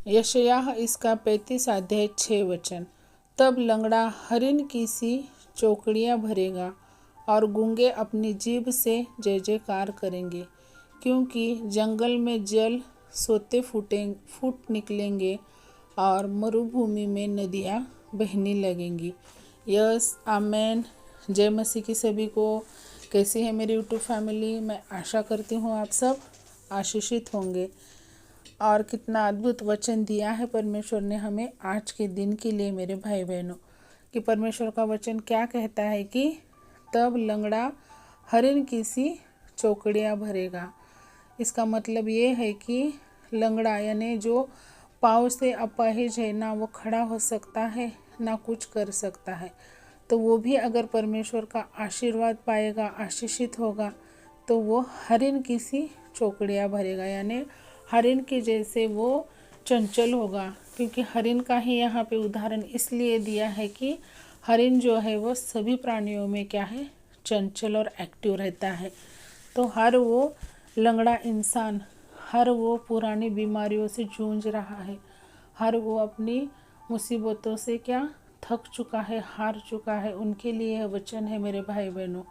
यशायाह इसका 35 अध्याय 6 वचन। तब लंगड़ा हरिन की सी चौकड़ियाँ भरेगा और गूंगे अपनी जीभ से जय जयकार करेंगे, क्योंकि जंगल में जल सोते फूट निकलेंगे और मरुभूमि में नदियाँ बहने लगेंगी। यस, आमेन। जय मसीह की सभी को। कैसी है मेरी यूट्यूब फैमिली? मैं आशा करती हूँ आप सब आशीषित होंगे। और कितना अद्भुत वचन दिया है परमेश्वर ने हमें आज के दिन के लिए मेरे भाई बहनों, कि परमेश्वर का वचन क्या कहता है कि तब लंगड़ा हरिन की सी चौकड़ियाँ भरेगा। इसका मतलब ये है कि लंगड़ा यानी जो पाँव से अपाहिज है, ना वो खड़ा हो सकता है ना कुछ कर सकता है, तो वो भी अगर परमेश्वर का आशीर्वाद पाएगा, आशीषित होगा, तो वो हरिन की सी चौकड़ियाँ भरेगा, यानी हरिन के जैसे वो चंचल होगा। क्योंकि हरिन का ही यहाँ पे उदाहरण इसलिए दिया है कि हरिन जो है वो सभी प्राणियों में क्या है, चंचल और एक्टिव रहता है। तो हर वो लंगड़ा इंसान, हर वो पुरानी बीमारियों से जूझ रहा है, हर वो अपनी मुसीबतों से क्या थक चुका है, हार चुका है, उनके लिए यह वचन है मेरे भाई बहनों,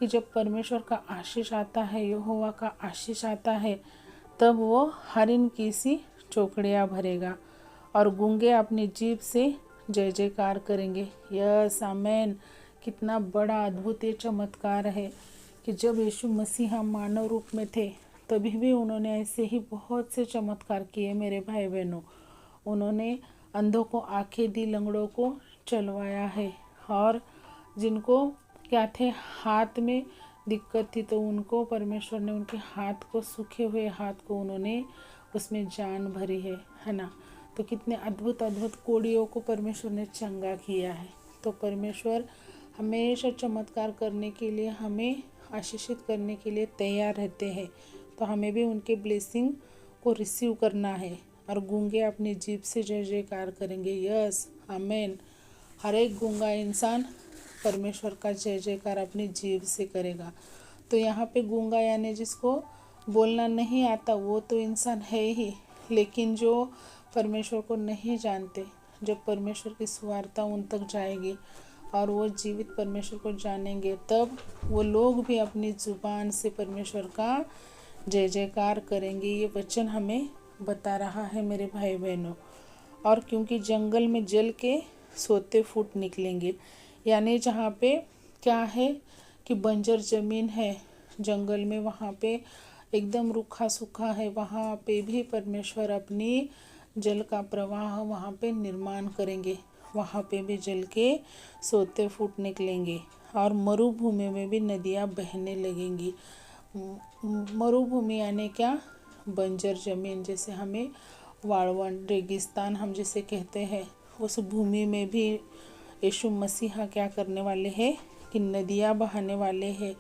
कि जब परमेश्वर का आशीष आता है, यहोवा का आशीष आता है, तब वो हरिन की सी चौकड़ियाँ भरेगा और गूंगे अपनी जीभ से जय जयकार करेंगे। यस, आमेन। कितना बड़ा अद्भुत ये चमत्कार है कि जब यीशु मसीहा मानव रूप में थे, तभी भी उन्होंने ऐसे ही बहुत से चमत्कार किए मेरे भाई बहनों। उन्होंने अंधों को आंखें दी, लंगड़ों को चलवाया है, और जिनको क्या थे, हाथ में दिक्कत थी, तो उनको परमेश्वर ने उनके हाथ को, सूखे हुए हाथ को उन्होंने उसमें जान भरी है ना। तो कितने अद्भुत अद्भुत कोड़ियों को परमेश्वर ने चंगा किया है। तो परमेश्वर हमेशा चमत्कार करने के लिए, हमें आशीषित करने के लिए तैयार रहते हैं। तो हमें भी उनके ब्लेसिंग को रिसीव करना है और गूंगे अपनी जीभ से जय जयकार करेंगे। यस, आमेन। हर एक गूंगा इंसान परमेश्वर का जय जयकार अपनी जीभ से करेगा। तो यहाँ पे गूंगा यानी जिसको बोलना नहीं आता, वो तो इंसान है ही, लेकिन जो परमेश्वर को नहीं जानते, जब परमेश्वर की सुवार्ता उन तक जाएगी और वो जीवित परमेश्वर को जानेंगे, तब वो लोग भी अपनी जुबान से परमेश्वर का जय जयकार करेंगे। ये वचन हमें बता रहा है मेरे भाई बहनों। और क्योंकि जंगल में जल के सोते फूट निकलेंगे, यानी जहाँ पे क्या है कि बंजर ज़मीन है जंगल में, वहाँ पे एकदम रूखा सूखा है, वहाँ पे भी परमेश्वर अपनी जल का प्रवाह वहाँ पे निर्माण करेंगे, वहाँ पे भी जल के सोते फूट निकलेंगे और मरुभूमि में भी नदियाँ बहने लगेंगी। मरुभूमि यानी क्या, बंजर ज़मीन, जैसे हमें वाळवन रेगिस्तान हम जिसे कहते हैं, उस भूमि में भी यीशु मसीहा क्या करने वाले हैं कि नदियाँ बहाने वाले हैं।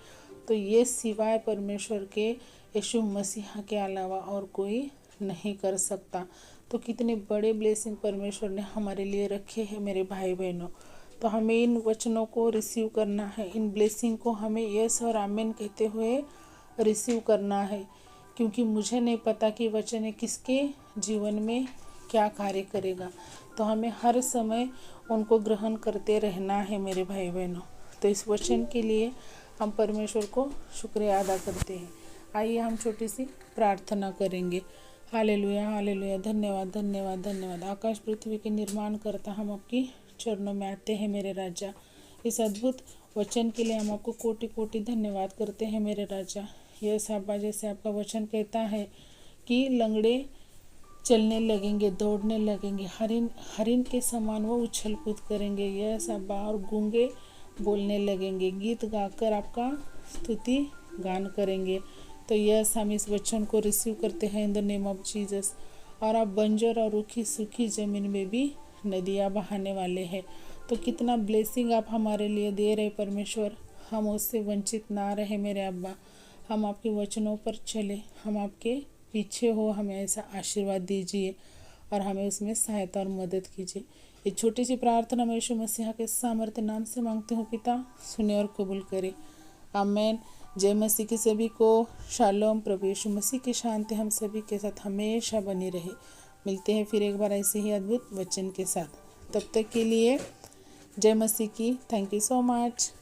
तो ये सिवाय परमेश्वर के, यीशु मसीहा के अलावा और कोई नहीं कर सकता। तो कितने बड़े ब्लेसिंग परमेश्वर ने हमारे लिए रखे हैं मेरे भाई बहनों। तो हमें इन वचनों को रिसीव करना है, इन ब्लेसिंग को हमें यस और आमीन कहते हुए रिसीव करना है, क्योंकि मुझे नहीं पता कि वचन किसके जीवन में क्या कार्य करेगा। तो हमें हर समय उनको ग्रहण करते रहना है मेरे भाई बहनों। तो इस वचन के लिए हम परमेश्वर को शुक्रिया अदा करते हैं। आइए हम छोटी सी प्रार्थना करेंगे। Hallelujah, hallelujah. धन्यवाद, धन्यवाद, धन्यवाद। आकाश पृथ्वी के निर्माण करता हम आपकी चरणों में आते हैं मेरे राजा। इस अद्भुत वचन के लिए हम आपको कोटि कोटि धन्यवाद करते हैं मेरे राजा। यह साहबा, जैसे आपका वचन कहता है कि लंगड़े चलने लगेंगे, दौड़ने लगेंगे, हरिन के समान वो उछल कूद करेंगे। यह सब और गूंगे बोलने लगेंगे, गीत गाकर आपका स्तुति गान करेंगे। तो यस, हम इस वचन को रिसीव करते हैं in the name of Jesus. और आप बंजर और रूखी सूखी ज़मीन में भी नदियाँ बहाने वाले हैं। तो कितना ब्लेसिंग आप हमारे लिए दे रहे परमेश्वर। हम उससे वंचित ना रहे मेरे अब्बा। हम आपके वचनों पर चले, हम आपके पीछे हो, हमें ऐसा आशीर्वाद दीजिए और हमें उसमें सहायता और मदद कीजिए। ये छोटी सी प्रार्थना मैं यीशु मसीहा के सामर्थ्य नाम से मांगती हूँ पिता, सुने और कबूल करे। आमेन। जय मसीह की सभी को। शालोम। प्रभु यीशु मसीह की शांति हम सभी के साथ हमेशा बनी रहे। मिलते हैं फिर एक बार ऐसे ही अद्भुत वचन के साथ। तब तक के लिए जय मसीह की। Thank you so much.